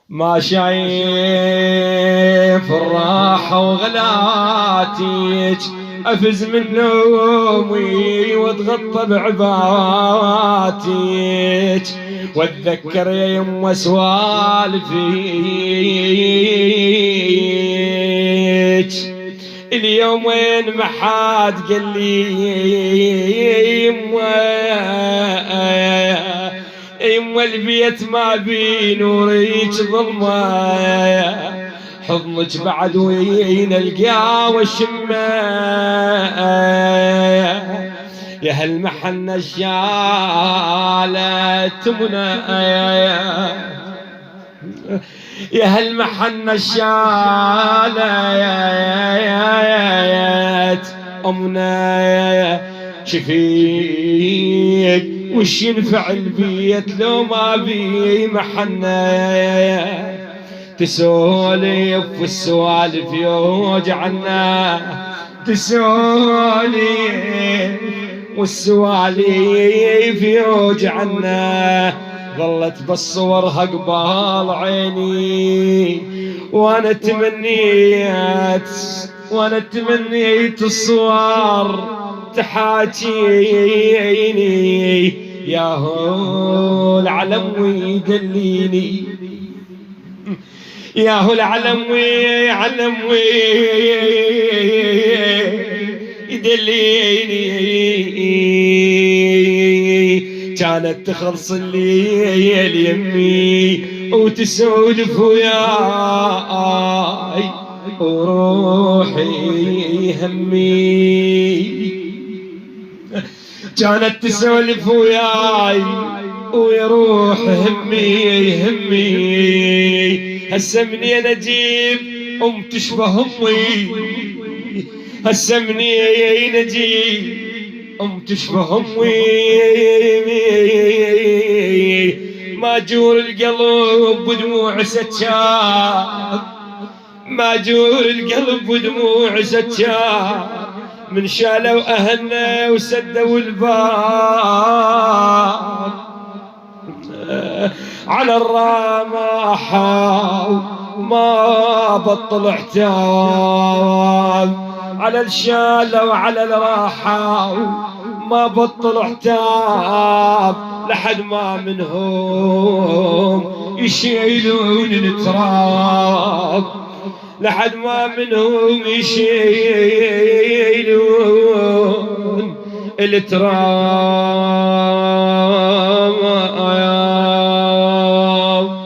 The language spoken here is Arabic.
ما شايف الراحة وغلاتك، أفز من نومي واتغطى بعباتك، واتذكر يا يمه سوالفيك. اليومين ما حد قال لي يمه البيت ما بي نوريك ظلمه، حضنك بعد وين القاه والشمه. يا هالمحنة الشالة تمنى، يا هالمحنة الشالة أمنا، شفيك وش ينفع البيت لو ما بي محنة. تسولف والسوالف يوجعنا، تسولف والسوالف يوجعنا. ظلت بالصورها قبال عيني، وانا تمنيت الصور تحاكيني. يا هو العلم ويدليني، يا هو العلم يدليني. كانت تخلص الليل يمي وتسولف وياي وروحي همي. كانت تسولف وياي ويروح همي. هسه منين اجيب تشبه امي، هسه منين اجيب تشبه امي. ماجور القلب ودموع سكاب، ماجور القلب ودموع سكاب. من شالوا اهلنا وسدوا الباب على الرماحة ما بطل احتاب، على الشالة وعلى الراحة ما بطل احتاب. لحد ما منهم يشيلون التراب، لحد ما منهم يشيلون التراب.